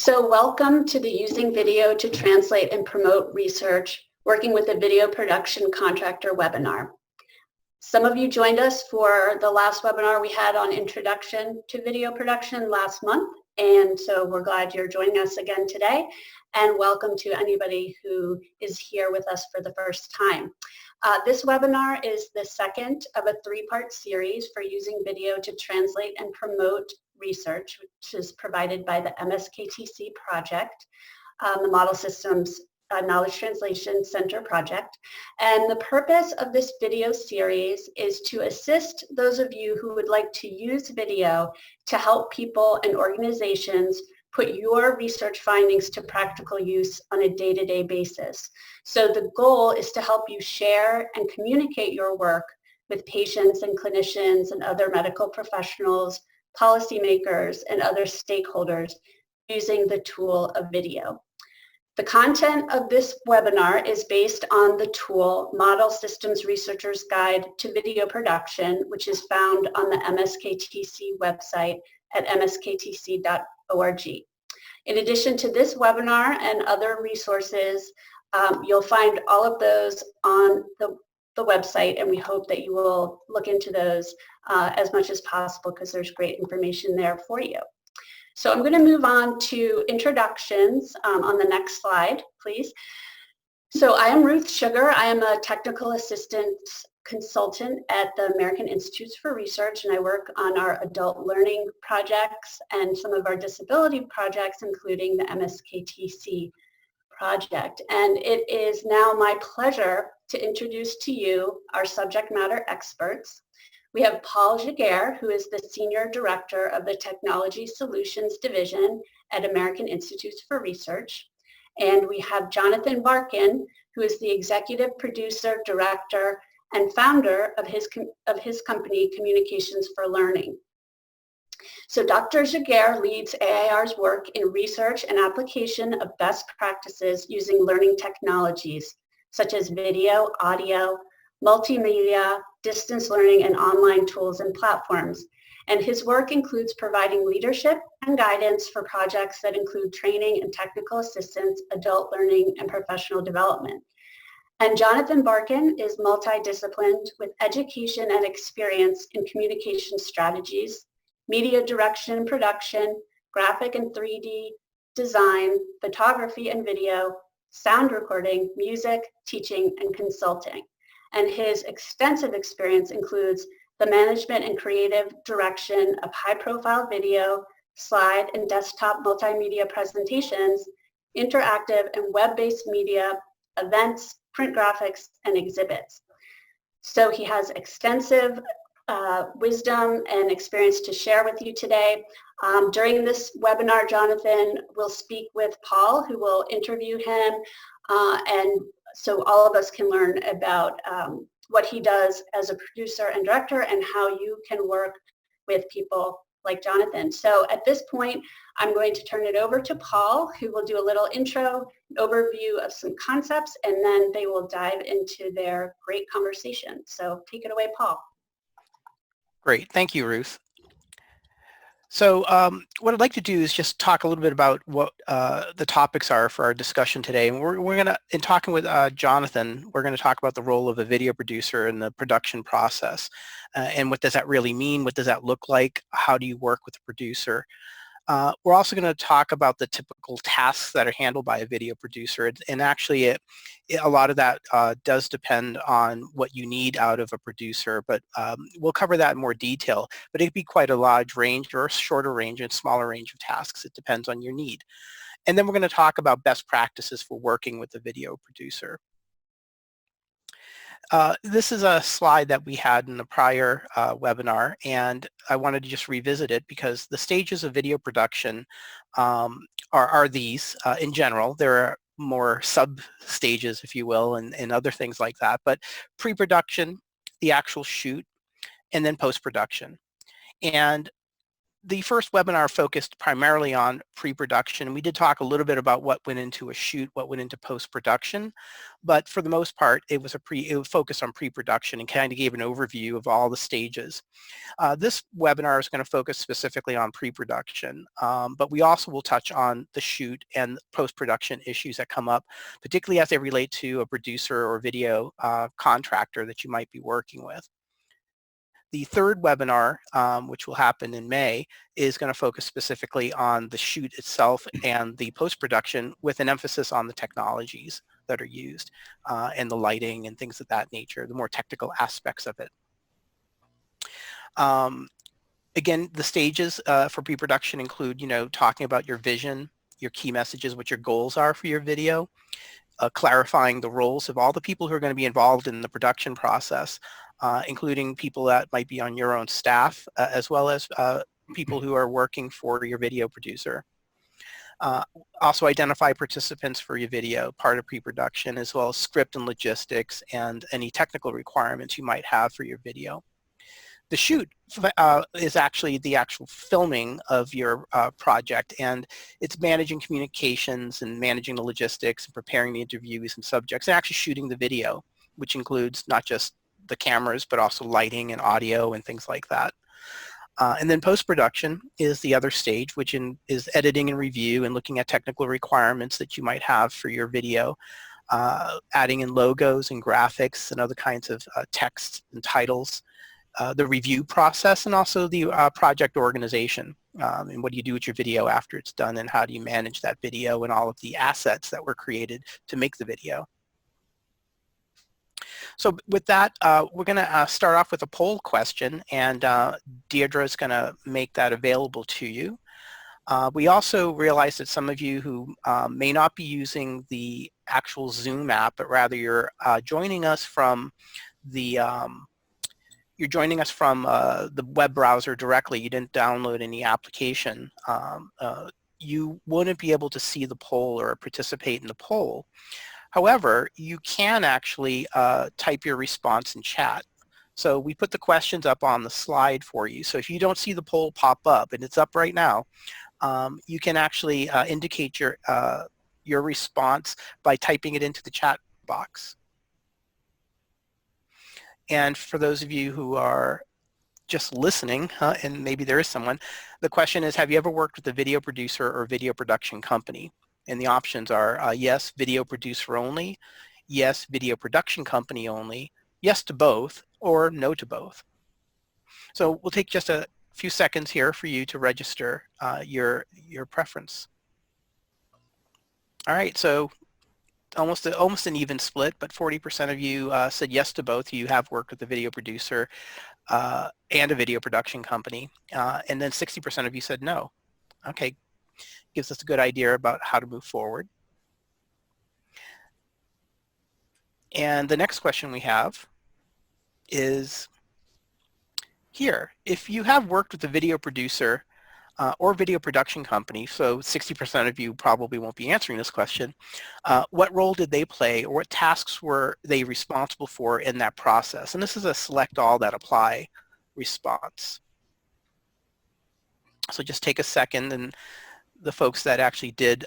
So welcome to the Using Video to Translate and Promote Research, Working with a Video Production Contractor webinar. Some of you joined us for the last webinar we had on Introduction to Video Production last month, and so we're glad you're joining us again today, and welcome to anybody who is here with us for the first time. This webinar is the second of a three-part series for using video to translate and promote research, which is provided by the MSKTC project, the Model Systems Knowledge Translation Center project. And the purpose of this video series is to assist those of you who would like to use video to help people and organizations put your research findings to practical use on a day-to-day basis. So the goal is to help you share and communicate your work with patients and clinicians and other medical professionals, policymakers, and other stakeholders using the tool of video. The content of this webinar is based on the tool Model Systems Researcher's Guide to Video Production, which is found on the MSKTC website at msktc.org. In addition to this webinar and other resources, you'll find all of those on the website, and we hope that you will look into those as much as possible because there's great information there for you. So I'm going to move on to introductions on the next slide, please. So I am Ruth Sugar. I am a technical assistant consultant at the American Institutes for Research, and I work on our adult learning projects and some of our disability projects, including the MSKTC project. And it is now my pleasure to introduce to you our subject matter experts. We have Paul Giguere, who is the Senior Director of the Technology Solutions Division at American Institutes for Research. And we have Jonathan Barkan, who is the Executive Producer, Director, and founder of his company, Communications for Learning. So Dr. Giguere leads AIR's work in research and application of best practices using learning technologies, such as video, audio, multimedia, distance learning, and online tools and platforms. And his work includes providing leadership and guidance for projects that include training and technical assistance, adult learning, and professional development. And Jonathan Barkan is multidisciplined with education and experience in communication strategies, media direction and production, graphic and 3D design, photography and video, sound recording, music, teaching, and consulting. And his extensive experience includes the management and creative direction of high-profile video, slide, and desktop multimedia presentations, interactive and web-based media, events, print graphics, and exhibits. So he has extensive wisdom and experience to share with you today. During this webinar, Jonathan will speak with Paul, who will interview him, and so all of us can learn about what he does as a producer and director and how you can work with people like Jonathan. So at this point, I'm going to turn it over to Paul, who will do a little intro, overview of some concepts, and then they will dive into their great conversation. So take it away, Paul. Great. Thank you, Ruth. So what I'd like to do is just talk a little bit about what the topics are for our discussion today. And we're going to, in talking with Jonathan, we're going to talk about the role of a video producer in the production process. And what does that really mean? What does that look like? How do you work with a producer? We're also going to talk about the typical tasks that are handled by a video producer. And actually, a lot of that does depend on what you need out of a producer, but we'll cover that in more detail. But it could be quite a large range or a shorter range and smaller range of tasks. It depends on your need. And then we're going to talk about best practices for working with a video producer. This is a slide that we had in the prior webinar, and I wanted to just revisit it because the stages of video production are these in general. There are more sub-stages, if you will, and other things like that, but pre-production, the actual shoot, and then post-production. And The first webinar focused primarily on pre-production. We did talk a little bit about what went into a shoot, what went into post-production, but for the most part, it was focused on pre-production and kind of gave an overview of all the stages. This webinar is going to focus specifically on pre-production, but we also will touch on the shoot and post-production issues that come up, particularly as they relate to a producer or video contractor that you might be working with. The third webinar, which will happen in May, is going to focus specifically on the shoot itself and the post-production with an emphasis on the technologies that are used and the lighting and things of that nature, the more technical aspects of it. Again, the stages for pre-production include, talking about your vision, your key messages, what your goals are for your video, clarifying the roles of all the people who are going to be involved in the production process, including people that might be on your own staff, as well as people who are working for your video producer. Also identify participants for your video, part of pre-production, as well as script and logistics and any technical requirements you might have for your video. The shoot is actually the actual filming of your project, and it's managing communications and managing the logistics and preparing the interviews and subjects and actually shooting the video, which includes not just the cameras, but also lighting and audio and things like that. And then post-production is the other stage, which is editing and review and looking at technical requirements that you might have for your video, adding in logos and graphics and other kinds of text and titles, the review process, and also the project organization. And what do you do with your video after it's done, and how do you manage that video and all of the assets that were created to make the video. So with that, we're going to start off with a poll question, and Deirdre is going to make that available to you. We also realize that some of you who may not be using the actual Zoom app, but rather you're joining us from the the web browser directly. You didn't download any application. You wouldn't be able to see the poll or participate in the poll. However, you can actually type your response in chat. So we put the questions up on the slide for you. So if you don't see the poll pop up, and it's up right now, you can actually indicate your response by typing it into the chat box. And for those of you who are just listening, and maybe there is someone, the question is, have you ever worked with a video producer or video production company? And the options are yes, video producer only, yes, video production company only, yes to both, or no to both. So we'll take just a few seconds here for you to register your preference. All right, so almost an even split, but 40% of you said yes to both. You have worked with a video producer and a video production company, and then 60% of you said no. Okay, gives us a good idea about how to move forward. And the next question we have is here. If you have worked with a video producer or video production company, so 60% of you probably won't be answering this question, what role did they play, or what tasks were they responsible for in that process? And this is a select all that apply response. So just take a second, and the folks that actually did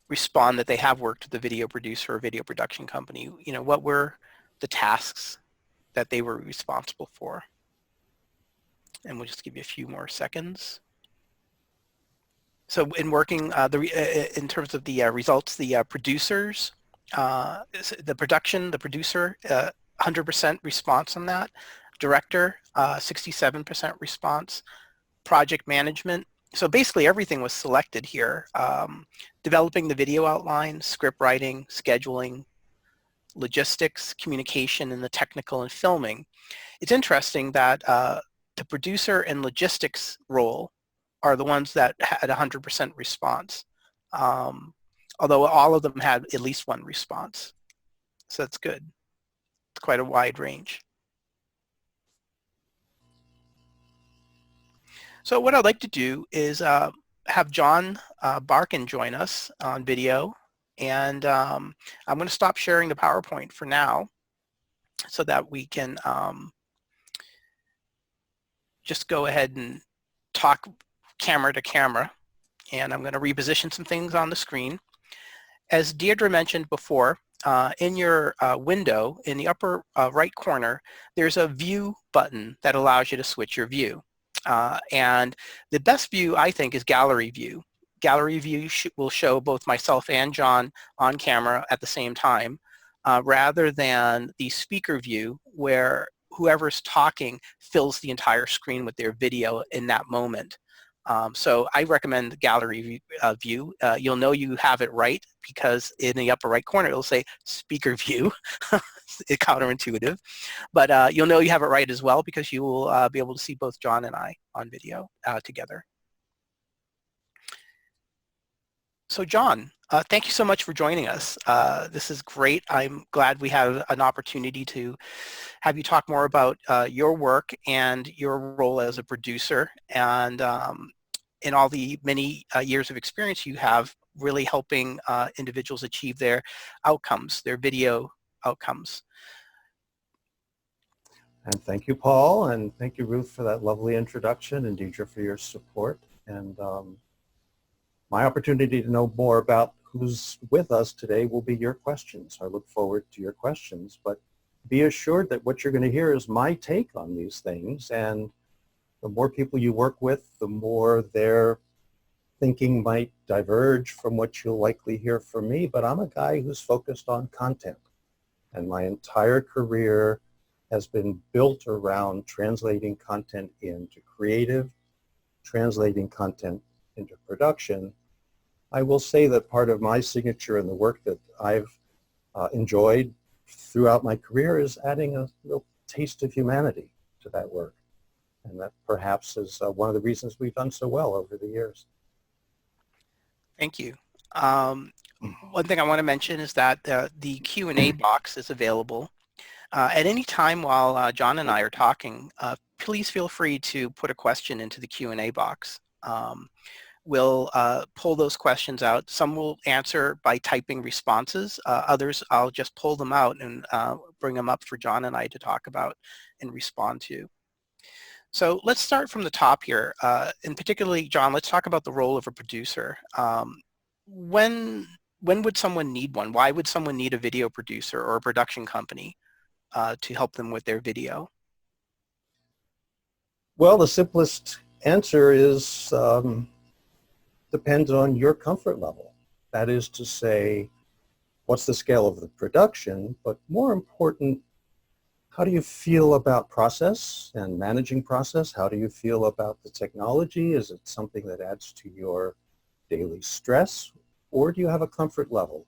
respond that they have worked with the video producer or video production company, what were the tasks that they were responsible for? And we'll just give you a few more seconds. So in working, in terms of the results, the producers, the producer, 100% response on that. Director, 67% response. Project management. So basically everything was selected here. Developing the video outline, script writing, scheduling, logistics, communication, and the technical and filming. It's interesting that the producer and logistics role are the ones that had 100% response, although all of them had at least one response. So that's good. It's quite a wide range. So what I'd like to do is have John Barkan join us on video, and I'm going to stop sharing the PowerPoint for now so that we can just go ahead and talk camera to camera, and I'm going to reposition some things on the screen. As Deirdre mentioned before, in your window in the upper right corner, there's a view button that allows you to switch your view. And the best view, I think, is gallery view. Gallery view will show both myself and John on camera at the same time, rather than the speaker view where whoever's talking fills the entire screen with their video in that moment. So I recommend the gallery view. You'll know you have it right because in the upper right corner it'll say speaker view. It's counterintuitive, but you'll know you have it right as well because you will be able to see both John and I on video together. So John, thank you so much for joining us. This is great. I'm glad we have an opportunity to have you talk more about your work and your role as a producer, and in all the many years of experience you have really helping individuals achieve their outcomes, their video outcomes. And thank you, Paul, and thank you, Ruth, for that lovely introduction, and Deidre for your support. And my opportunity to know more about who's with us today will be your questions. I look forward to your questions, but be assured that what you're going to hear is my take on these things, and the more people you work with, the more their thinking might diverge from what you'll likely hear from me, but I'm a guy who's focused on content, and my entire career has been built around translating content into creative, translating content into production. I will say that part of my signature in the work that I've enjoyed throughout my career is adding a little taste of humanity to that work. And that perhaps is one of the reasons we've done so well over the years. Thank you. One thing I want to mention is that the Q&A box is available. At any time while John and I are talking, please feel free to put a question into the Q&A box. We'll pull those questions out. Some we'll answer by typing responses. Others I'll just pull them out and bring them up for John and I to talk about and respond to. So let's start from the top here. And particularly, John, let's talk about the role of a producer. When would someone need one? Why would someone need a video producer or a production company to help them with their video? Well, the simplest answer is depends on your comfort level. That is to say, what's the scale of the production, but more important, how do you feel about process and managing process? How do you feel about the technology? Is it something that adds to your daily stress, or do you have a comfort level?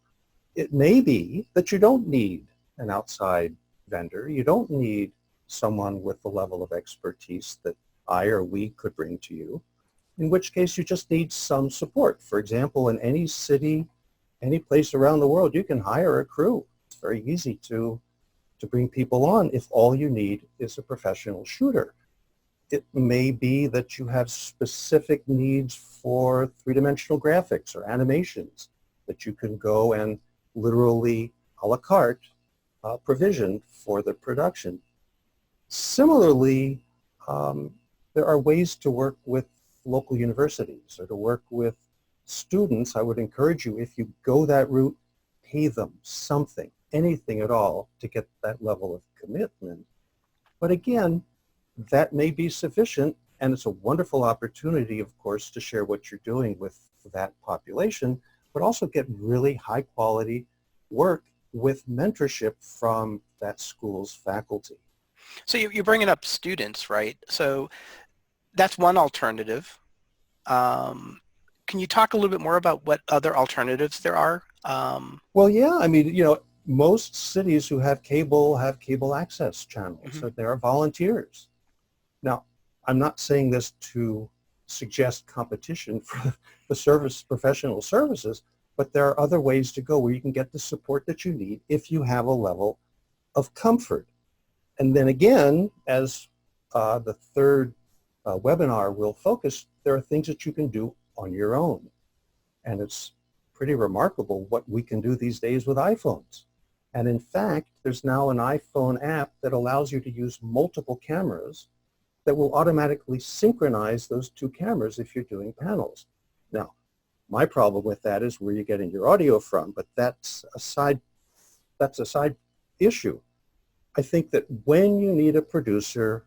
It may be that you don't need an outside vendor. You don't need someone with the level of expertise that I or we could bring to you, in which case you just need some support. For example, in any city, any place around the world, you can hire a crew. It's very easy to bring people on if all you need is a professional shooter. It may be that you have specific needs for three-dimensional graphics or animations that you can go and literally a la carte provision for the production. Similarly, there are ways to work with local universities or to work with students. I would encourage you, if you go that route, pay them something, anything at all, to get that level of commitment. But again, that may be sufficient, and it's a wonderful opportunity, of course, to share what you're doing with that population, but also get really high quality work with mentorship from that school's faculty. So you're bringing up students, right? So that's one alternative. Can you talk a little bit more about what other alternatives there are? Well, yeah, I mean, you know, most cities who have cable access channels. Mm-hmm. So there are volunteers. Now, I'm not saying this to suggest competition for the professional services, but there are other ways to go where you can get the support that you need if you have a level of comfort. And then again, as the third webinar will focus, there are things that you can do on your own. And it's pretty remarkable what we can do these days with iPhones. And in fact, there's now an iPhone app that allows you to use multiple cameras that will automatically synchronize those two cameras if you're doing panels. Now, my problem with that is where you're getting your audio from, but that's a side issue. I think that when you need a producer,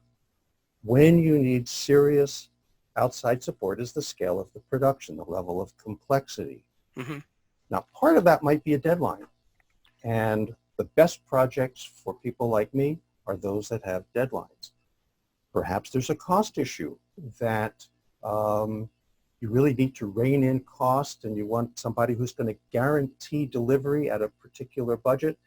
when you need serious outside support is the scale of the production, the level of complexity. Mm-hmm. Now, part of that might be a deadline. And the best projects for people like me are those that have deadlines. Perhaps there's a cost issue that you really need to rein in cost and you want somebody who's going to guarantee delivery at a particular budget.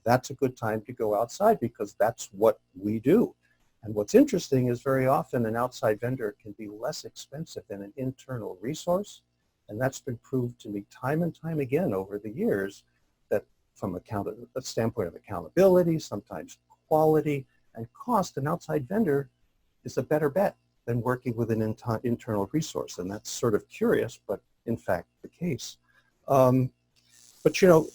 That's a good time to go outside because that's what we do. And what's interesting is very often an outside vendor can be less expensive than an internal resource. And that's been proved to me time and time again over the years that from a standpoint of accountability, sometimes quality and cost, an outside vendor is a better bet than working with an internal resource. And that's sort of curious, but in fact the case. But you know,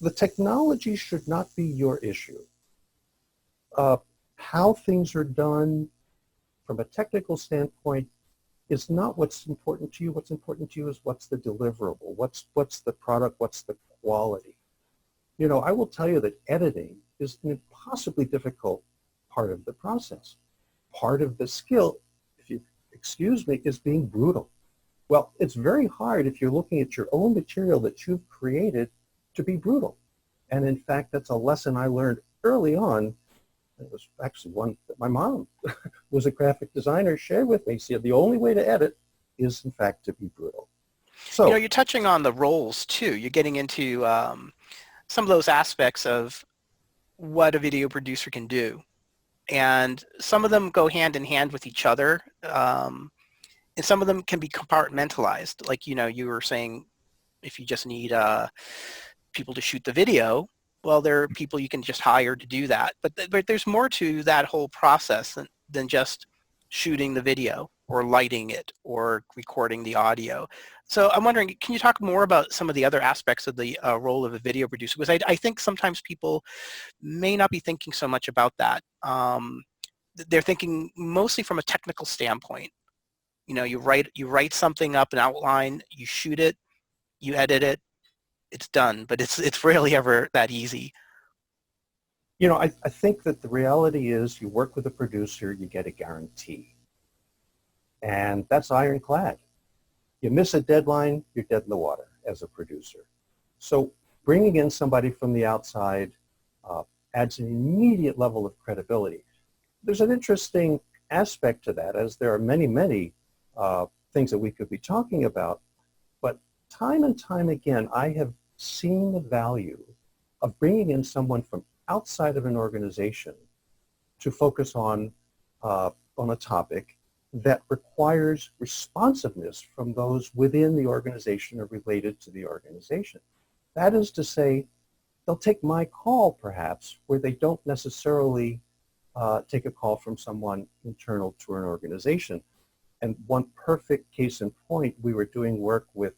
the technology should not be your issue. How things are done from a technical standpoint is not what's important to you. What's important to you is what's the deliverable, what's the product, what's the quality. You know, I will tell you that editing is an impossibly difficult part of the process. Part of the skill, if you excuse me, is being brutal. Well, it's very hard if you're looking at your own material that you've created to be brutal. And in fact, that's a lesson I learned early on. It was actually one that my mom was a graphic designer, shared with me. See, the only way to edit is, in fact, to be brutal. So, you know, you're touching on the roles, too. You're getting into some of those aspects of what a video producer can do. And some of them go hand in hand with each other. And some of them can be compartmentalized. Like, you know, you were saying if you just need people to shoot the video, well, there are people you can just hire to do that. But there's more to that whole process than just shooting the video or lighting it or recording the audio. So I'm wondering, can you talk more about some of the other aspects of the role of a video producer? Because I think sometimes people may not be thinking so much about that. They're thinking mostly from a technical standpoint. You know, you write something up, an outline, you shoot it, you edit it, it's done, but it's rarely ever that easy. you know, I think that the reality is you work with a producer, you get a guarantee. And that's ironclad. You miss a deadline, you're dead in the water as a producer. So bringing in somebody from the outside adds an immediate level of credibility. There's an interesting aspect to that, as there are many, many things that we could be talking about. But time and time again, I have seen the value of bringing in someone from outside of an organization to focus on a topic that requires responsiveness from those within the organization or related to the organization. That is to say, they'll take my call perhaps where they don't necessarily take a call from someone internal to an organization. And one perfect case in point, we were doing work with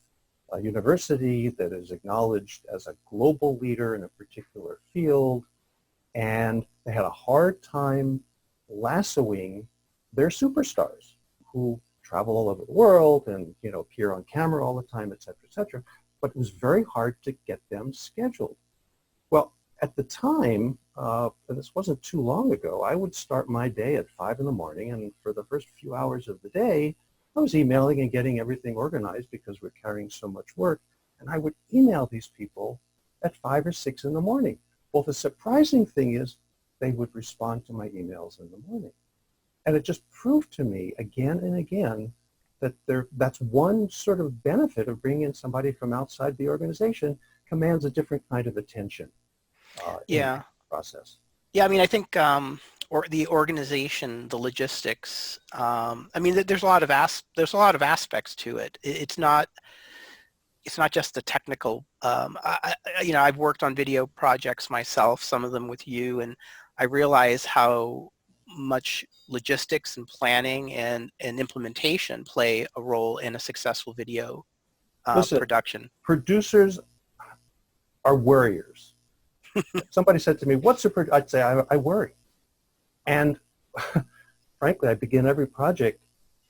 a university that is acknowledged as a global leader in a particular field, and they had a hard time lassoing their superstars who travel all over the world and, you know, appear on camera all the time, et cetera, but it was very hard to get them scheduled. Well, at the time, and this wasn't too long ago, I would start my day at 5 in the morning, and for the first few hours of the day, I was emailing and getting everything organized because we're carrying so much work, and I would email these people at 5 or 6 in the morning. Well, the surprising thing is they would respond to my emails in the morning. And it just proved to me again and again that that's one sort of benefit of bringing in somebody from outside the organization, commands a different kind of attention in the process. Yeah, I mean, I think or the organization, the logistics. I mean, there's a lot of aspects to it. It's not just the technical. You know, I've worked on video projects myself, some of them with you, and I realize how much logistics and planning and implementation play a role in a successful video production. Producers are worriers. Somebody said to me, "What's a producer?" I'd say, "I worry." And frankly, I begin every project.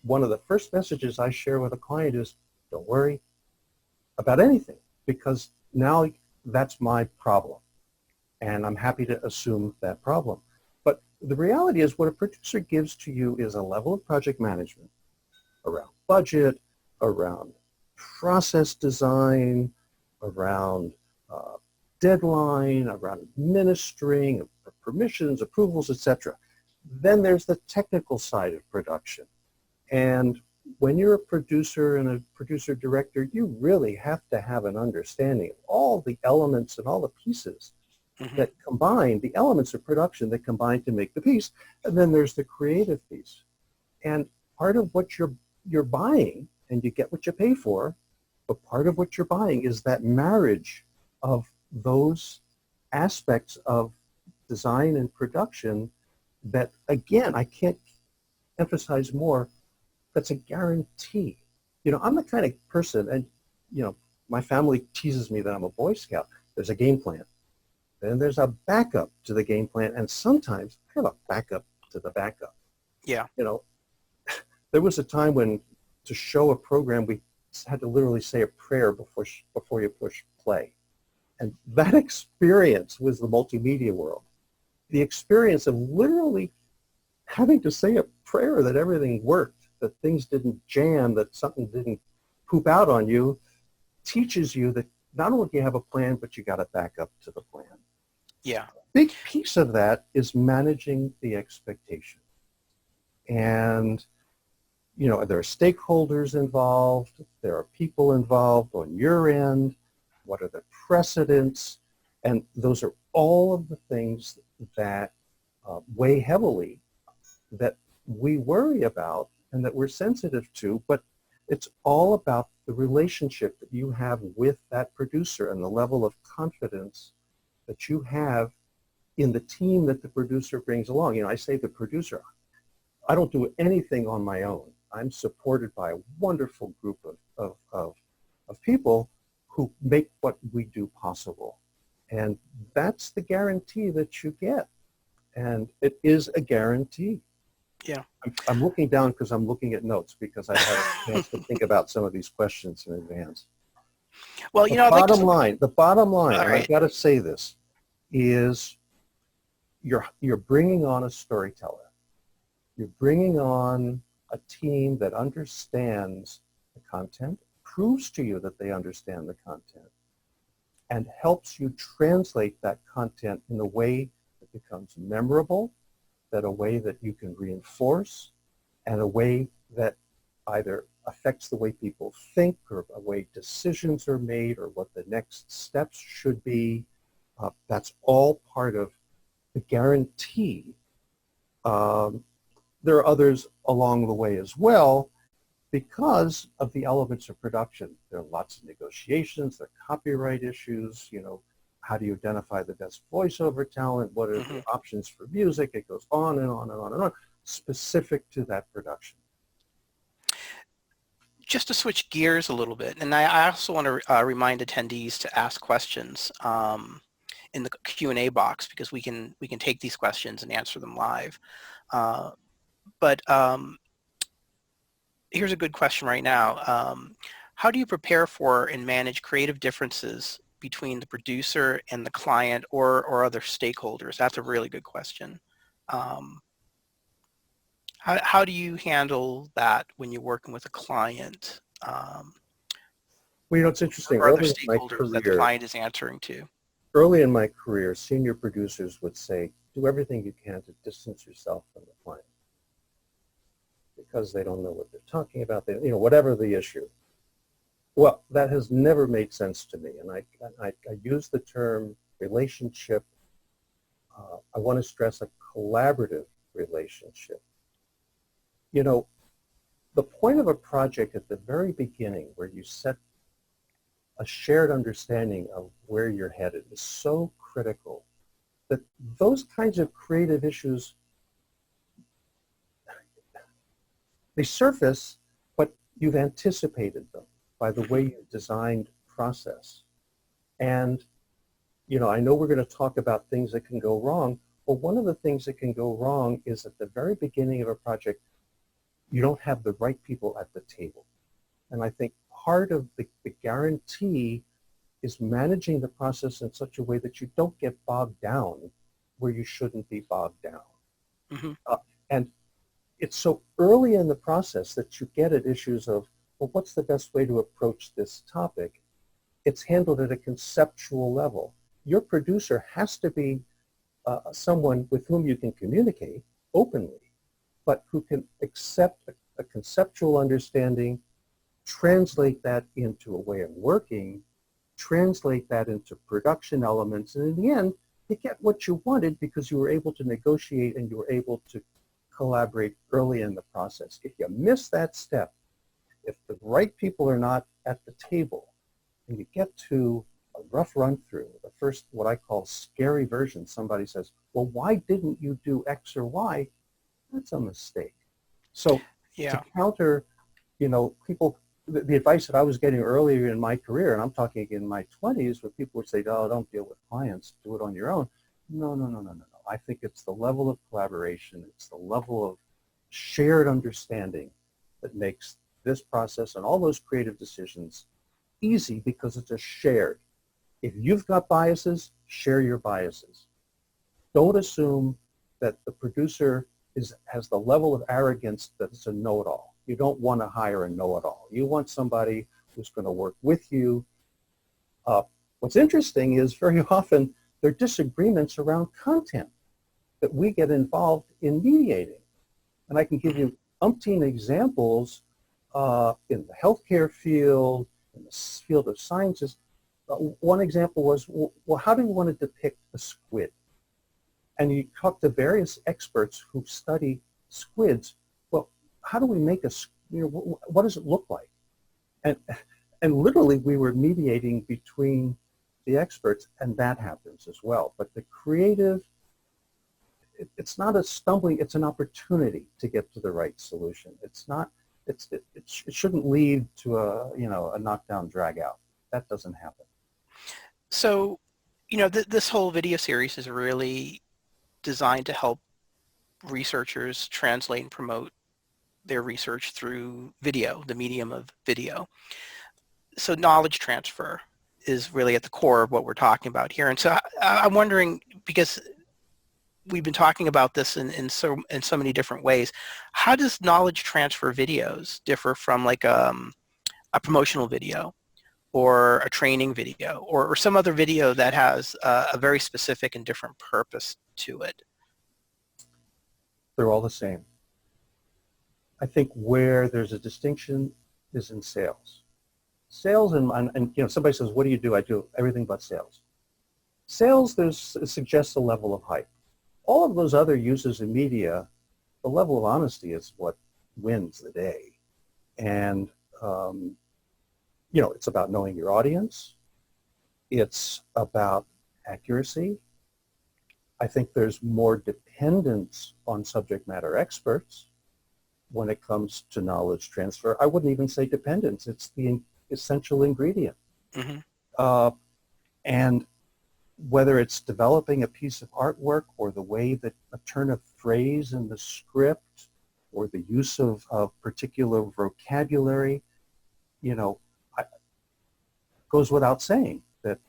One of the first messages I share with a client is, don't worry about anything, because now that's my problem. And I'm happy to assume that problem. But the reality is what a producer gives to you is a level of project management around budget, around process design, around deadline, around administering, permissions, approvals, etc. Then there's the technical side of production. And when you're a producer and a producer director, you really have to have an understanding of all the elements and all the pieces that combine, the elements of production that combine to make the piece. And then there's the creative piece. And part of what you're buying, and you get what you pay for, but part of what you're buying is that marriage of those aspects of design and production that, again, I can't emphasize more, that's a guarantee. You know, I'm the kind of person, and, you know, my family teases me that I'm a Boy Scout. There's a game plan. Then there's a backup to the game plan, and sometimes I have a backup to the backup. Yeah. You know, there was a time when to show a program, we had to literally say a prayer before you push play. And that experience was the multimedia world. The experience of literally having to say a prayer that everything worked, that things didn't jam, that something didn't poop out on you, teaches you that not only do you have a plan, but you got to back up to the plan. Yeah. A big piece of that is managing the expectation. And, you know, there are stakeholders involved, there are people involved on your end, what are the precedents, and those are all of the things that weigh heavily, that we worry about and that we're sensitive to, but it's all about the relationship that you have with that producer and the level of confidence that you have in the team that the producer brings along. You know, I say the producer, I don't do anything on my own. I'm supported by a wonderful group of people who make what we do possible. And that's the guarantee that you get. And it is a guarantee. Yeah. I'm looking down because I'm looking at notes because I had a chance to think about some of these questions in advance. Well, you know, the bottom line, and right. I've got to say this, is you're bringing on a storyteller. You're bringing on a team that understands the content, proves to you that they understand the content, and helps you translate that content in a way that becomes memorable, that a way that you can reinforce, and a way that either affects the way people think or a way decisions are made or what the next steps should be. That's all part of the guarantee. There are others along the way as well because of the elements of production. There are lots of negotiations, there are copyright issues, you know, how do you identify the best voiceover talent? What are the options for music? It goes on and on and on and on, specific to that production. Just to switch gears a little bit, and I also want to remind attendees to ask questions in the Q&A box, because we can take these questions and answer them live. But here's a good question right now. How do you prepare for and manage creative differences between the producer and the client or other stakeholders? That's a really good question. How do you handle that when you're working with a client? Well, you know, it's interesting. Or other stakeholders that the client is answering to. Early in my career, senior producers would say, do everything you can to distance yourself from the client because they don't know what they're talking about. They, you know, whatever the issue. Well, that has never made sense to me. And I use the term relationship. I want to stress a collaborative relationship. You know, the point of a project at the very beginning where you set a shared understanding of where you're headed is so critical that those kinds of creative issues, they surface, but you've anticipated them by the way you designed process. And, you know, I know we're going to talk about things that can go wrong. Well, one of the things that can go wrong is at the very beginning of a project, you don't have the right people at the table. And I think part of the guarantee is managing the process in such a way that you don't get bogged down where you shouldn't be bogged down. Mm-hmm. And it's so early in the process that you get at issues of, well, what's the best way to approach this topic? It's handled at a conceptual level. Your producer has to be someone with whom you can communicate openly, but who can accept a conceptual understanding, translate that into a way of working, translate that into production elements, and in the end, you get what you wanted because you were able to negotiate and you were able to collaborate early in the process. If you miss that step, if the right people are not at the table, and you get to a rough run through, the first, what I call scary version, somebody says, well, why didn't you do X or Y? That's a mistake. So to counter, people, the advice that I was getting earlier in my career, and I'm talking in my 20s, where people would say, oh, don't deal with clients, do it on your own. No. I think it's the level of collaboration, it's the level of shared understanding that makes this process and all those creative decisions easy because it's a shared. If you've got biases, share your biases. Don't assume that the producer has the level of arrogance that it's a know-it-all. You don't want to hire a know-it-all. You want somebody who's going to work with you. What's interesting is very often there are disagreements around content that we get involved in mediating. And I can give you umpteen examples in the healthcare field, in the field of sciences. One example was, well, how do you want to depict a squid? And you talk to various experts who study squids. Well, how do we make what does it look like? And literally we were mediating between the experts, and that happens as well. But the creative, it's not a stumbling, it's an opportunity to get to the right solution. It's not, it shouldn't lead to a knockdown drag out. That doesn't happen. So, this whole video series is really designed to help researchers translate and promote their research through video, the medium of video. So knowledge transfer is really at the core of what we're talking about here. And so I'm wondering, because we've been talking about this in so many different ways, how does knowledge transfer videos differ from like a promotional video or a training video or some other video that has a very specific and different purpose to it? They're all the same. I think where there's a distinction is in sales. Sales and somebody says, what do you do? I do everything but sales. Sales, suggests a level of hype. All of those other uses in media, the level of honesty is what wins the day. And, it's about knowing your audience. It's about accuracy. I think there's more dependence on subject matter experts when it comes to knowledge transfer. I wouldn't even say dependence. It's the essential ingredient. Mm-hmm. And whether it's developing a piece of artwork or the way that a turn of phrase in the script or the use of particular vocabulary, goes without saying that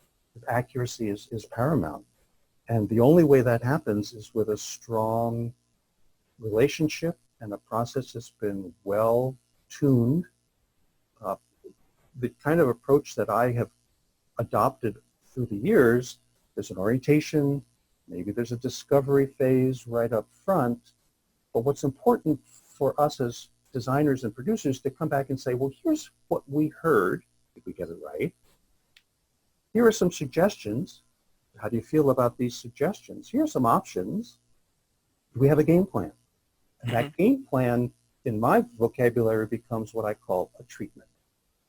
accuracy is paramount. And the only way that happens is with a strong relationship and a process that's been well tuned. The kind of approach that I have adopted through the years, there's an orientation, maybe there's a discovery phase right up front, but what's important for us as designers and producers to come back and say, well, here's what we heard, if we get it right. Here are some suggestions. How do you feel about these suggestions? Here are some options. Do we have a game plan? And that game plan, in my vocabulary, becomes what I call a treatment.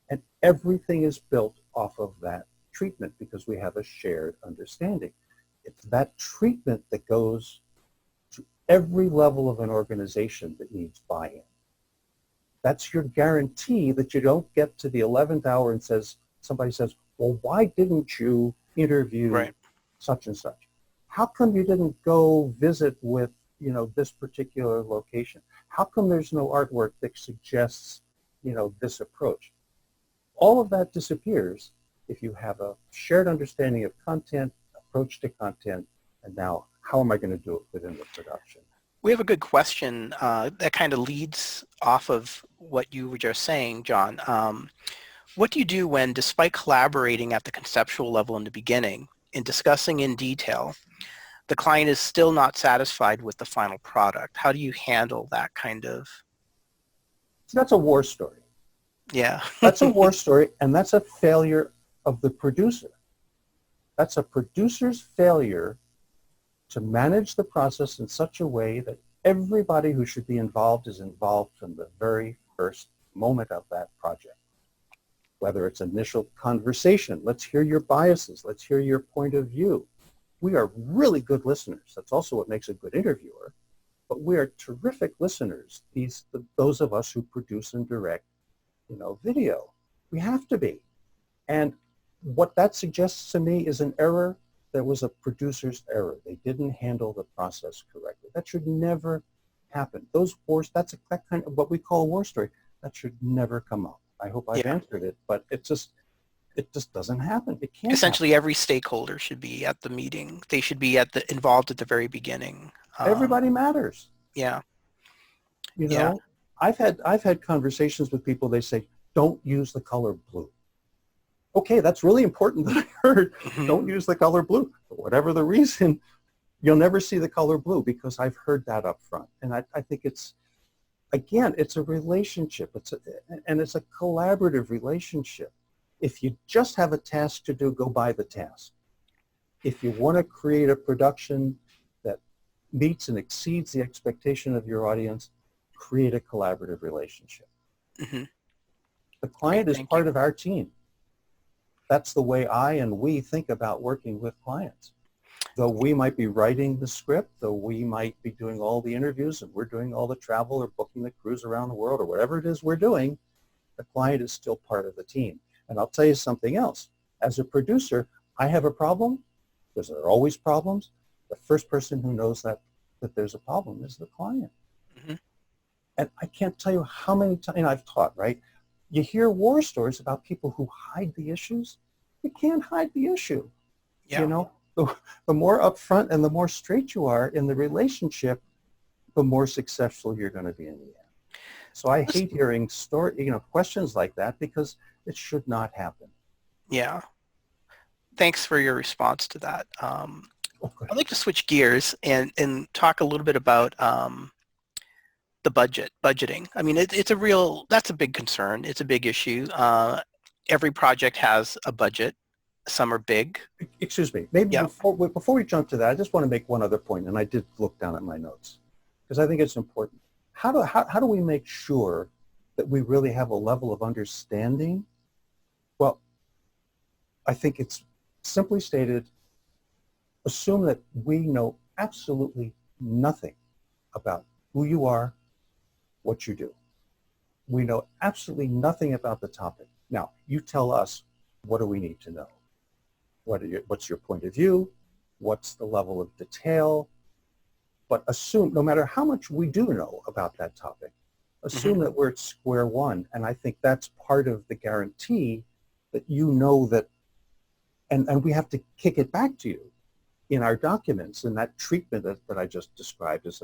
And everything is built off of that treatment because we have a shared understanding. It's that treatment that goes to every level of an organization that needs buy-in. That's your guarantee that you don't get to the 11th hour and somebody says, well, why didn't you interview such and such? How come you didn't go visit with, you know, this particular location? How come there's no artwork that suggests, you know, this approach? All of that disappears if you have a shared understanding of content, approach to content, and now how am I going to do it within the production? We have a good question that kind of leads off of what you were just saying, John. What do you do when, despite collaborating at the conceptual level in the beginning and discussing in detail, the client is still not satisfied with the final product? How do you handle that kind of? So that's a war story. Yeah. That's a war story, and that's a failure of the producer. That's a producer's failure to manage the process in such a way that everybody who should be involved is involved from the very first moment of that project. Whether it's initial conversation, let's hear your biases, let's hear your point of view. We are really good listeners. That's also what makes a good interviewer. But we are terrific listeners, those of us who produce and direct, you know, video. We have to be. And what that suggests to me is an error that was a producer's error. They didn't handle the process correctly. That should never happen. Those wars, that's that kind of what we call a war story. That should never come up. I hope I've answered it, but it just doesn't happen. It can't. Essentially, every stakeholder should be at the meeting. They should be involved at the very beginning. Everybody matters. Yeah. You know, I've had conversations with people. They say, "Don't use the color blue." Okay, that's really important that I heard. Don't use the color blue. For whatever the reason, you'll never see the color blue because I've heard that up front. And I think it's, again, it's a relationship. It's a collaborative relationship. If you just have a task to do, go by the task. If you want to create a production that meets and exceeds the expectation of your audience, create a collaborative relationship. Mm-hmm. The client is part of our team. That's the way I and we think about working with clients. Though we might be writing the script, though we might be doing all the interviews and we're doing all the travel or booking the cruise around the world or whatever it is we're doing, the client is still part of the team. And I'll tell you something else. As a producer, I have a problem, because there are always problems. The first person who knows that there's a problem is the client. Mm-hmm. And I can't tell you how many times, and I've taught, right? You hear war stories about people who hide the issues. You can't hide the issue. Yeah. You know, the more upfront and the more straight you are in the relationship, the more successful you're going to be in the end. So I hate hearing questions like that because it should not happen. Yeah. Thanks for your response to that. I'd like to switch gears and talk a little bit about the budgeting. I mean, that's a big concern. It's a big issue. Every project has a budget. Some are big. Excuse me. Maybe before we jump to that, I just want to make one other point, and I did look down at my notes because I think it's important. How do we make sure that we really have a level of understanding? Well, I think it's simply stated, assume that we know absolutely nothing about who you are, what you do. We know absolutely nothing about the topic. Now, you tell us, what do we need to know? What's your point of view? What's the level of detail? But assume, no matter how much we do know about that topic, assume that we're at square one. And I think that's part of the guarantee that you know that, and we have to kick it back to you in our documents, and that treatment that I just described is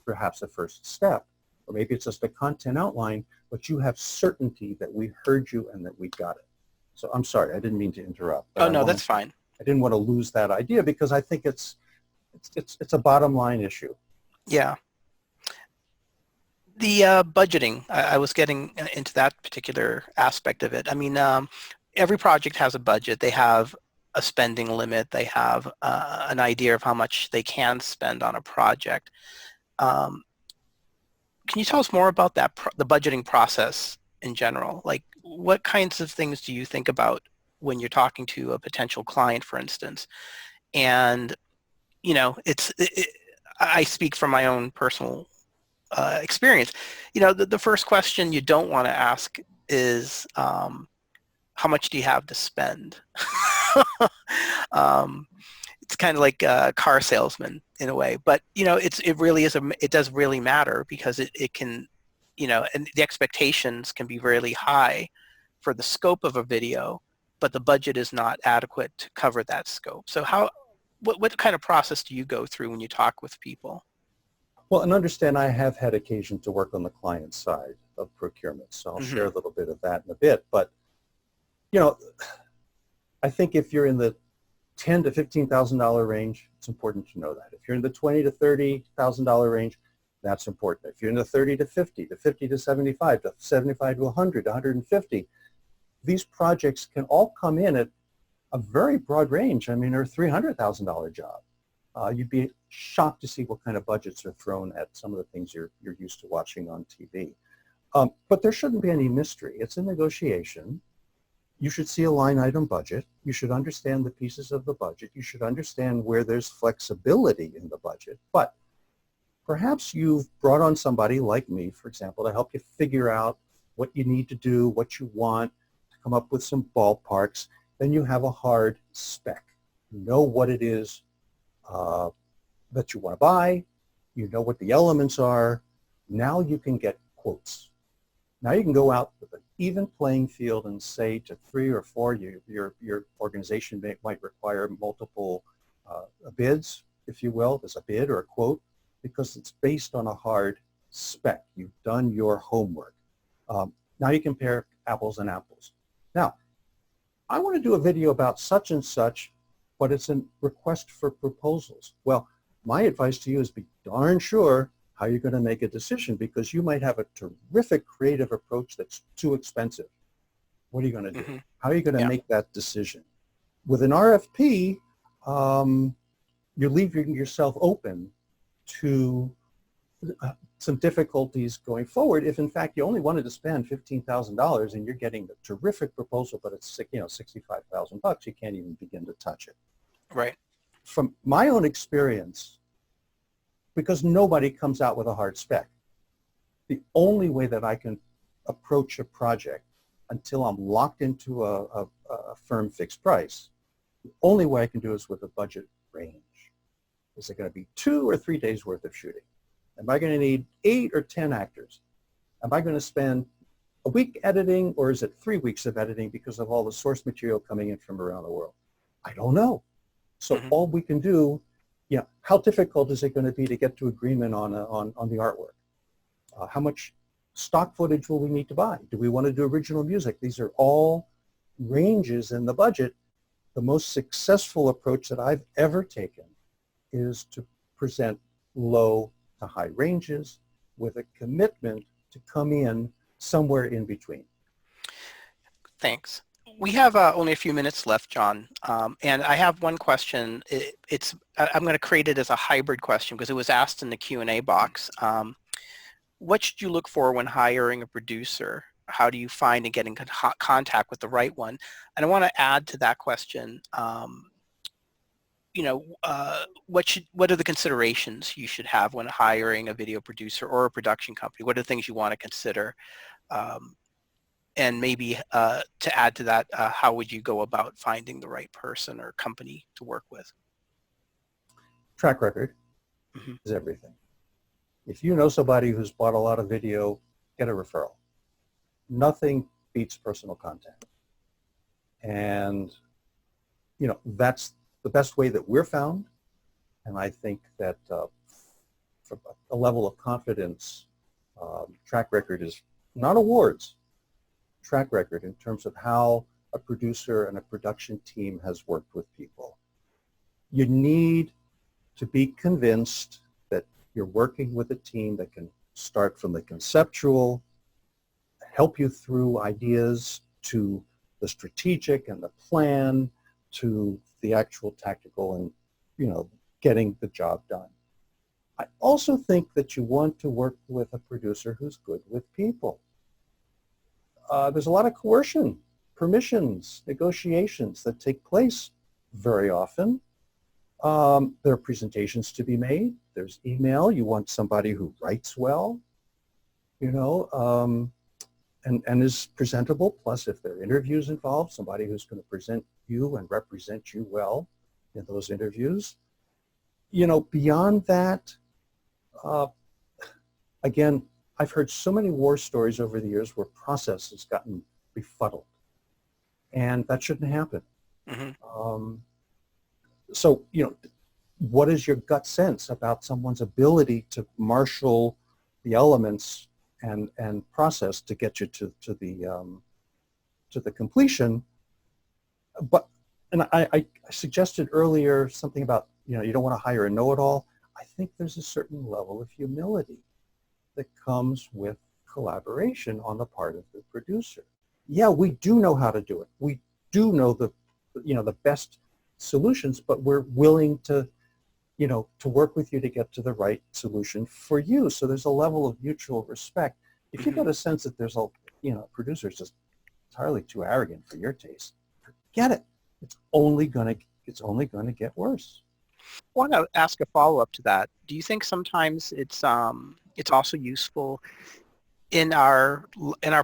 perhaps a first step. Or maybe it's just a content outline, but you have certainty that we heard you and that we got it. So I'm sorry, I didn't mean to interrupt. Oh, no, that's fine. I didn't want to lose that idea because I think it's a bottom line issue. Yeah. The budgeting, I was getting into that particular aspect of it. I mean, every project has a budget. They have a spending limit. They have an idea of how much they can spend on a project. Can you tell us more about that, the budgeting process in general? Like, what kinds of things do you think about when you're talking to a potential client, for instance? And, you know, I speak from my own personal experience. You know, the first question you don't want to ask is, how much do you have to spend? it's kind of like a car salesman in a way, but it really is it does really matter because it can, and the expectations can be really high for the scope of a video, but the budget is not adequate to cover that scope. So what kind of process do you go through when you talk with people? Well, and understand I have had occasion to work on the client side of procurement, so I'll share a little bit of that in a bit. But, I think if you're in the $10,000 to $15,000 range, it's important to know that. If you're in the $20,000 to $30,000 range, that's important. If you're in the 30 to 50, to 50 to 75, to 75 to 100, to 150, these projects can all come in at a very broad range. I mean, they're a $300,000 job. You'd be shocked to see what kind of budgets are thrown at some of the things you're used to watching on TV. But there shouldn't be any mystery. It's a negotiation. You should see a line item budget. You should understand the pieces of the budget. You should understand where there's flexibility in the budget. But perhaps you've brought on somebody like me, for example, to help you figure out what you need to do, what you want, to come up with some ballparks. Then you have a hard spec. You know what it is that you want to buy. You know what the elements are. Now you can get quotes. Now you can go out with an even playing field and say to 3 or 4, your organization might require multiple bids, if you will. There's a bid or a quote because it's based on a hard spec. You've done your homework. Now you compare apples and apples. Now, I want to do a video about such and such, but it's a request for proposals. Well, my advice to you is be darn sure how you're going to make a decision because you might have a terrific creative approach that's too expensive. What are you going to do? Mm-hmm. How are you going to make that decision? With an RFP, you're leaving yourself open to some difficulties going forward if in fact you only wanted to spend $15,000 and you're getting a terrific proposal, but it's $65,000, you can't even begin to touch it. Right. From my own experience, because nobody comes out with a hard spec, the only way that I can approach a project until I'm locked into a firm fixed price, the only way I can do is with a budget range. Is it going to be 2 or 3 days worth of shooting? Am I going to need 8 or 10 actors? Am I going to spend a week editing, or is it 3 weeks of editing because of all the source material coming in from around the world? I don't know. So all we can do, how difficult is it going to be to get to agreement on the artwork? How much stock footage will we need to buy? Do we want to do original music? These are all ranges in the budget. The most successful approach that I've ever taken is to present low to high ranges with a commitment to come in somewhere in between. Thanks. We have only a few minutes left, John, and I have one question. I'm going to create it as a hybrid question because it was asked in the Q&A box. What should you look for when hiring a producer? How do you find and get in contact with the right one? And I want to add to that question, what are the considerations you should have when hiring a video producer or a production company? What are the things you want to consider? And maybe to add to that, how would you go about finding the right person or company to work with? Track record is everything. If you know somebody who's bought a lot of video, get a referral. Nothing beats personal contact. And, that's the best way that we're found. And I think that from a level of confidence, track record is not awards. Track record in terms of how a producer and a production team has worked with people. You need to be convinced that you're working with a team that can start from the conceptual, help you through ideas to the strategic and the plan to the actual tactical and, getting the job done. I also think that you want to work with a producer who's good with people. There's a lot of coercion, permissions, negotiations that take place very often. There are presentations to be made. There's email. You want somebody who writes well, and is presentable. Plus, if there are interviews involved, somebody who's going to present you and represent you well. in those interviews. You know, beyond that, again, I've heard so many war stories over the years where process has gotten befuddled, and that shouldn't happen. Mm-hmm. So, you know, what is your gut sense about someone's ability to marshal the elements and process to get you to the completion? But, and I suggested earlier something about, you know, you don't want to hire a know-it-all. I think there's a certain level of humility that comes with collaboration on the part of the producer. Yeah, we do know how to do it. We do know the best solutions, but we're willing to, you know, to work with you to get to the right solution for you. So there's a level of mutual respect. If you get a sense that there's a, you know, producer's just entirely too arrogant for your taste, forget it. It's only gonna get worse. I want to ask a follow-up to that. Do you think sometimes it's also useful in our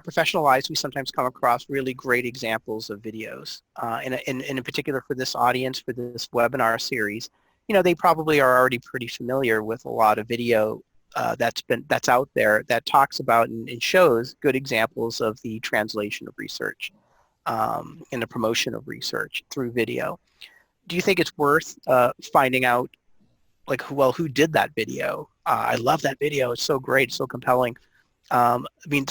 professional lives? We sometimes come across really great examples of videos, and in particular for this audience, for this webinar series, you know, they probably are already pretty familiar with a lot of video that's out there that talks about and shows good examples of the translation of research and the promotion of research through video. Do you think it's worth finding out, like, who did that video? I love that video. It's so great, it's so compelling. I mean,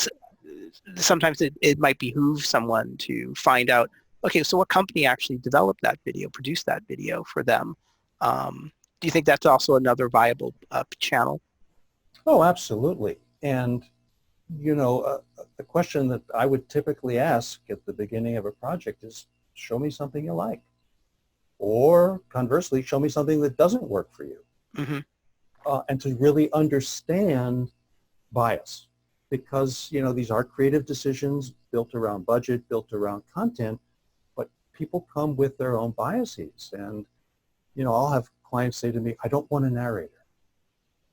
sometimes it might behoove someone to find out, okay, so what company actually developed that video, produced that video for them? Do you think that's also another viable channel? Oh, absolutely. And, you know, the question that I would typically ask at the beginning of a project is, show me something you like. Or conversely, show me something that doesn't work for you. Mm-hmm. And to really understand bias. Because, you know, these are creative decisions built around budget, built around content, but people come with their own biases. And, you know, I'll have clients say to me, I don't want a narrator.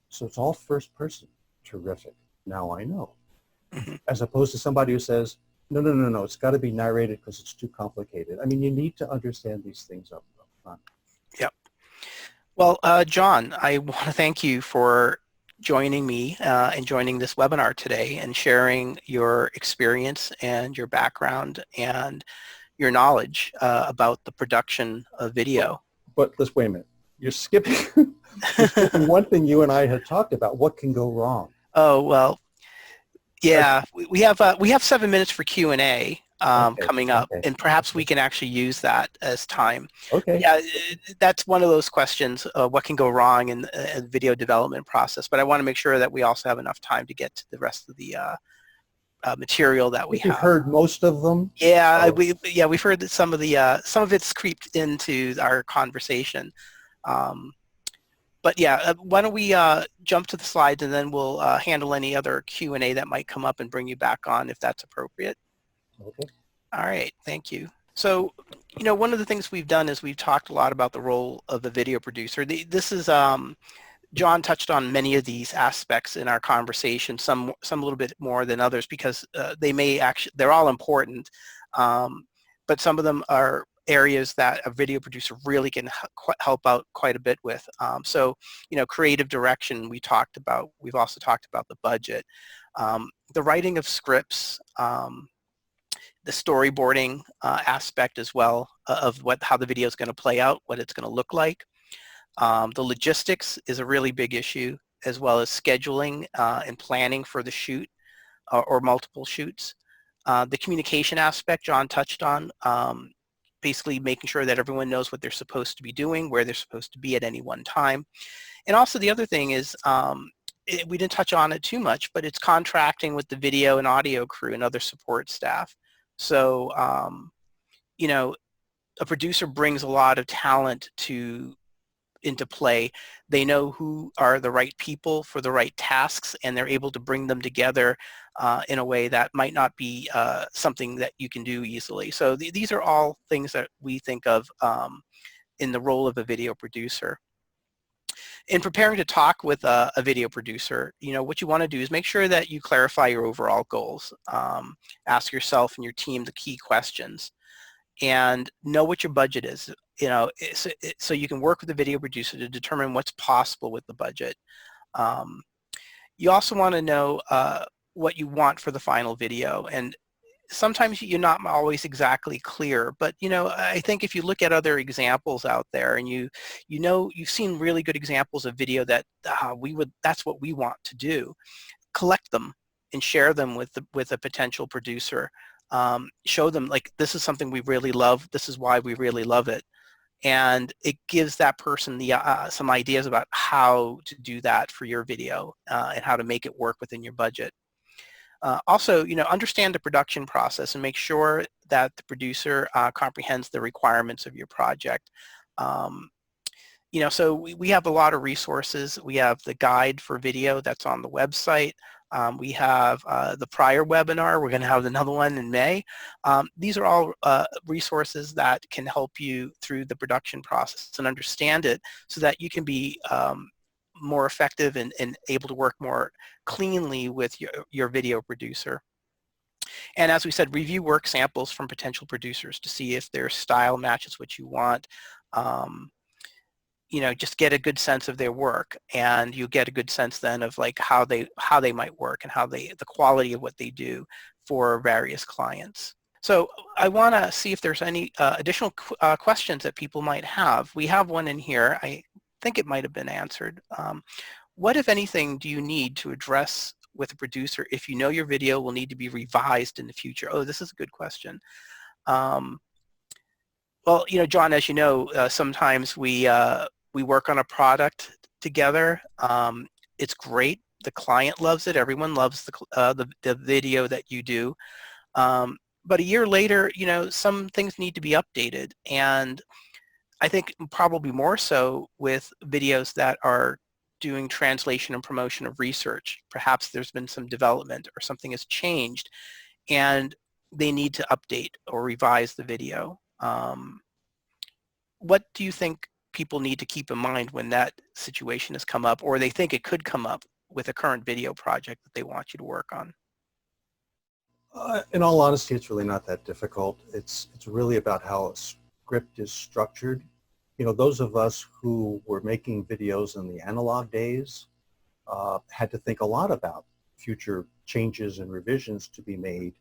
So it's all first person. Terrific. Now I know. Mm-hmm. As opposed to somebody who says, no, it's got to be narrated because it's too complicated. I mean, you need to understand these things up front. Yep. Well, John, I want to thank you for joining me and joining this webinar today and sharing your experience and your background and your knowledge about the production of video. But let's wait a minute. You're skipping one thing you and I had talked about. What can go wrong? Oh, well, yeah, we have 7 minutes for Q&A coming up, and perhaps we can actually use that as time. Okay. Yeah, that's one of those questions, what can go wrong in the video development process, but I want to make sure that we also have enough time to get to the rest of the material that we have. You've heard most of them? Yeah, we've heard that some of it's creeped into our conversation. But yeah, why don't we jump to the slides, and then we'll handle any other Q&A that might come up and bring you back on if that's appropriate. Okay. All right, thank you. So, you know, one of the things we've done is we've talked a lot about the role of the video producer. This is, John touched on many of these aspects in our conversation, some a little bit more than others, because they're all important, but some of them are areas that a video producer really can help out quite a bit with. So, you know, creative direction we talked about. We've also talked about the budget, the writing of scripts, the storyboarding aspect as well of how the video is going to play out, what it's going to look like. The logistics is a really big issue, as well as scheduling and planning for the shoot or multiple shoots. The communication aspect John touched on, basically making sure that everyone knows what they're supposed to be doing, where they're supposed to be at any one time. And also the other thing is, we didn't touch on it too much, but it's contracting with the video and audio crew and other support staff. So, you know, a producer brings a lot of talent into play. They know who are the right people for the right tasks, and they're able to bring them together in a way that might not be something that you can do easily. So these are all things that we think of in the role of a video producer. In preparing to talk with a video producer, you know, what you want to do is make sure that you clarify your overall goals. Ask yourself and your team the key questions, and know what your budget is. so you can work with the video producer to determine what's possible with the budget. You also want to know what you want for the final video, and sometimes you're not always exactly clear, but I think if you look at other examples out there, and you've seen really good examples of video that that's what we want to do, collect them and share them with a potential producer. Show them, like, this is something we really love, this is why we really love it, and it gives that person some ideas about how to do that for your video and how to make it work within your budget. Also, understand the production process and make sure that the producer comprehends the requirements of your project. So we have a lot of resources. We have the guide for video that's on the website. We have the prior webinar. We're going to have another one in May. These are all resources that can help you through the production process and understand it so that you can be more effective and able to work more cleanly with your video producer. And as we said, review work samples from potential producers to see if their style matches what you want. Just get a good sense of their work, and you get a good sense then of like how they might work and the quality of what they do for various clients. So I want to see if there's any additional questions that people might have. We have one in here. I think it might have been answered. What, if anything, do you need to address with a producer if you know your video will need to be revised in the future? Oh, this is a good question. Well, John, as you know, sometimes we work on a product together. It's great. The client loves it. Everyone loves the video that you do. But a year later, some things need to be updated. And I think probably more so with videos that are doing translation and promotion of research. Perhaps there's been some development or something has changed and they need to update or revise the video. What do you think people need to keep in mind when that situation has come up, or they think it could come up with a current video project that they want you to work on? In all honesty, it's really not that difficult. It's really about how a script is structured. Those of us who were making videos in the analog days had to think a lot about future changes and revisions to be made.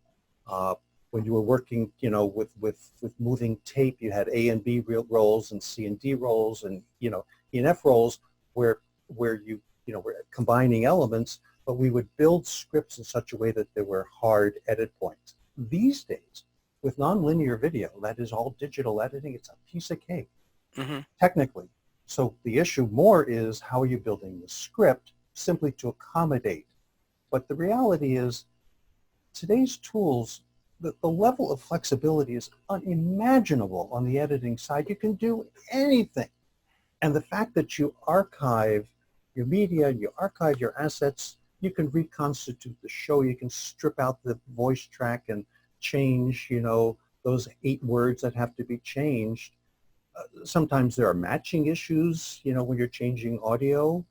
When you were working, with moving tape, you had A and B rolls and C and D rolls and, E and F rolls where you were combining elements, but we would build scripts in such a way that there were hard edit points. These days, with nonlinear video, that is all digital editing, it's a piece of cake, technically. So the issue more is how are you building the script simply to accommodate. But the reality is today's tools, the level of flexibility is unimaginable on the editing side. You can do anything. And the fact that you archive your media, you archive your assets, you can reconstitute the show, you can strip out the voice track and change, those 8 words that have to be changed. Sometimes there are matching issues, when you're changing audio,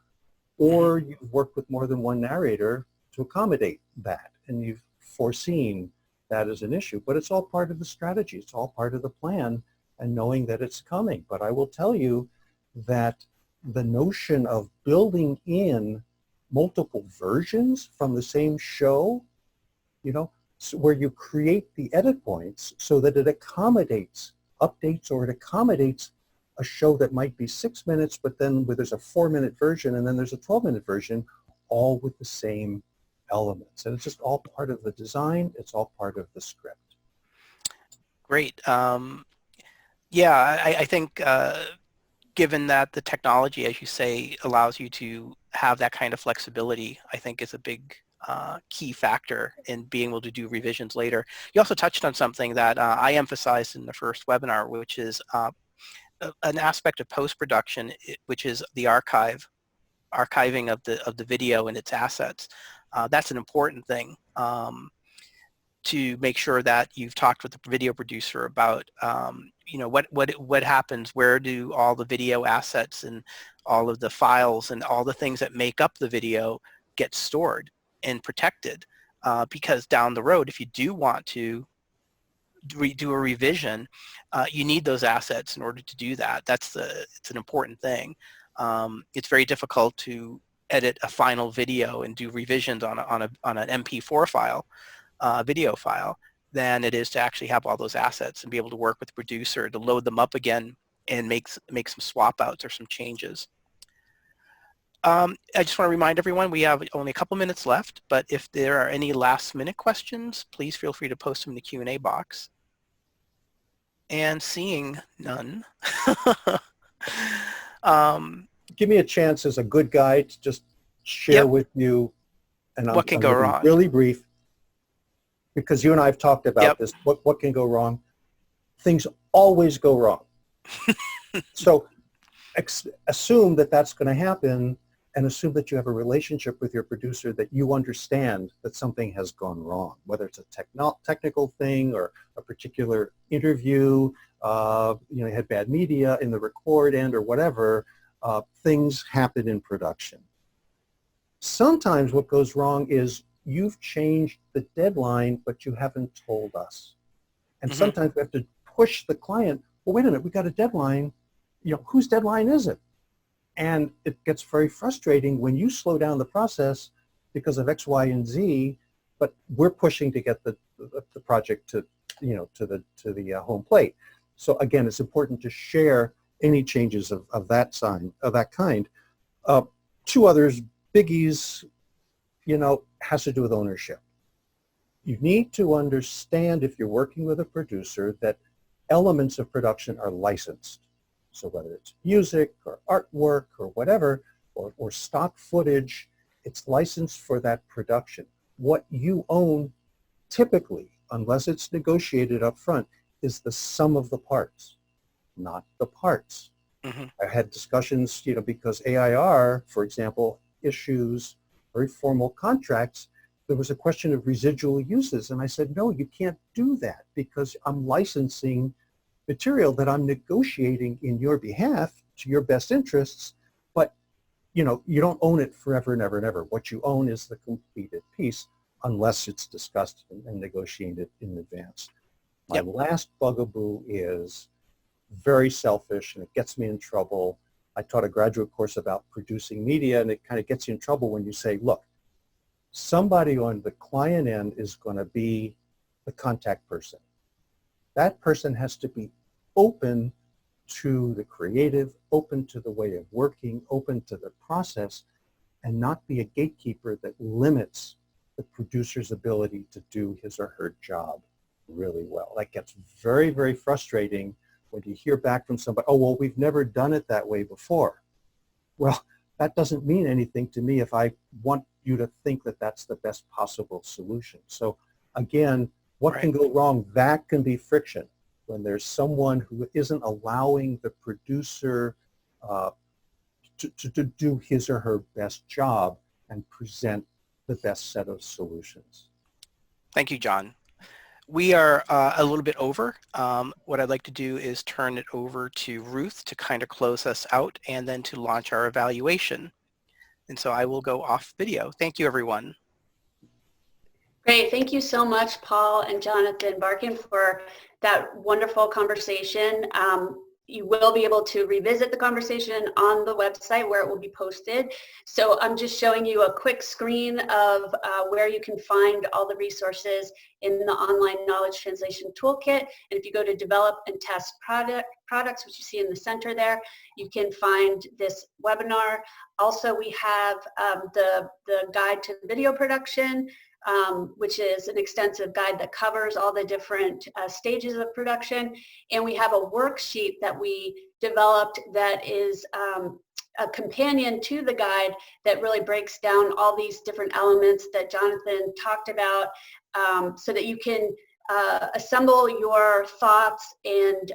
or you've worked with more than one narrator to accommodate that, and you've foreseen that as an issue. But it's all part of the strategy. It's all part of the plan and knowing that it's coming. But I will tell you that the notion of building in multiple versions from the same show, so where you create the edit points so that it accommodates updates or it accommodates a show that might be 6 minutes, but then where there's a 4-minute version and then there's a 12-minute version, all with the same elements. And it's just all part of the design. It's all part of the script. Great. Yeah, I think given that the technology, as you say, allows you to have that kind of flexibility, I think is a big key factor in being able to do revisions later. You also touched on something that I emphasized in the first webinar, which is an aspect of post-production, which is the archiving of the video and its assets. That's an important thing to make sure that you've talked with the video producer about, what happens, where do all the video assets and all of the files and all the things that make up the video get stored and protected, because down the road, if you do want to do a revision, you need those assets in order to do that. It's an important thing. It's very difficult to edit a final video and do revisions on an MP4 file, video file, than it is to actually have all those assets and be able to work with the producer to load them up again and make some swap outs or some changes. I just want to remind everyone we have only a couple minutes left, but if there are any last minute questions, please feel free to post them in the Q&A box. And seeing none. Give me a chance as a good guy to just share with you, and what can go wrong? Really brief, because you and I have talked about this. What can go wrong? Things always go wrong. So assume that that's going to happen, and assume that you have a relationship with your producer, that you understand that something has gone wrong, whether it's a technical thing or a particular interview, you had bad media in the record end or whatever. Things happen in production. Sometimes what goes wrong is you've changed the deadline, but you haven't told us. And sometimes we have to push the client, well, wait a minute, we got a deadline. Whose deadline is it? And it gets very frustrating when you slow down the process because of X, Y, and Z, but we're pushing to get the project to the home plate. So again, it's important to share any changes of that kind. Two others, biggies, has to do with ownership. You need to understand, if you're working with a producer, that elements of production are licensed. So whether it's music or artwork or whatever, or stock footage, it's licensed for that production. What you own typically, unless it's negotiated up front, is the sum of the parts, not the parts. I had discussions, because AIR, for example, issues very formal contracts. There was a question of residual uses, and I said, no, you can't do that, because I'm licensing material that I'm negotiating in your behalf to your best interests, but you don't own it forever and ever and ever. What you own is the completed piece, unless it's discussed and negotiated in advance. My last bugaboo is very selfish, and it gets me in trouble. I taught a graduate course about producing media, and it kind of gets you in trouble when you say, look, somebody on the client end is going to be the contact person. That person has to be open to the creative, open to the way of working, open to the process, and not be a gatekeeper that limits the producer's ability to do his or her job really well. That gets very, very frustrating when you hear back from somebody, oh, well, we've never done it that way before. Well, that doesn't mean anything to me if I want you to think that that's the best possible solution. So again, what can go wrong? That can be friction. When there's someone who isn't allowing the producer to do his or her best job and present the best set of solutions. Thank you, John. We are a little bit over. What I'd like to do is turn it over to Ruth to kind of close us out and then to launch our evaluation. And so I will go off video. Thank you, everyone. Great. Thank you so much, Paul and Jonathan Barkan, for that wonderful conversation. You will be able to revisit the conversation on the website where it will be posted. So I'm just showing you a quick screen of where you can find all the resources in the online knowledge translation toolkit. And if you go to develop and test products, which you see in the center there, you can find this webinar. Also, we have the guide to video production, which is an extensive guide that covers all the different stages of production. And we have a worksheet that we developed that is a companion to the guide that really breaks down all these different elements that Jonathan talked about, so that you can assemble your thoughts and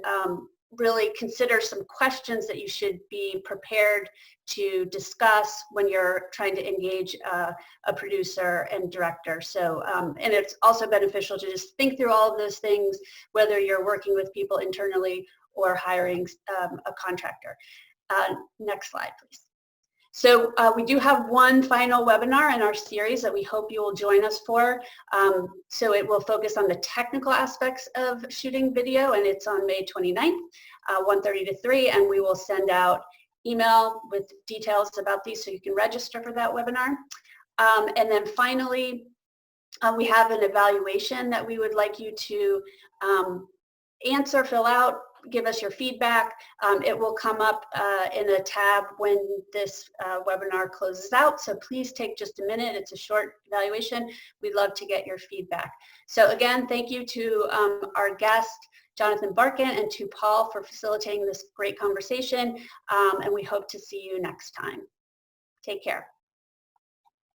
really consider some questions that you should be prepared to discuss when you're trying to engage a producer and director. So, and it's also beneficial to just think through all of those things, whether you're working with people internally or hiring a contractor. Next slide, please. So we do have one final webinar in our series that we hope you will join us for. So it will focus on the technical aspects of shooting video, and it's on May 29th, 1:30 to 3, and we will send out email with details about these so you can register for that webinar. And then finally, we have an evaluation that we would like you to answer, fill out, give us your feedback. It will come up in a tab when this webinar closes out. So please take just a minute. It's a short evaluation. We'd love to get your feedback. So again, thank you to our guest, Jonathan Barkan, and to Paul for facilitating this great conversation. And we hope to see you next time. Take care.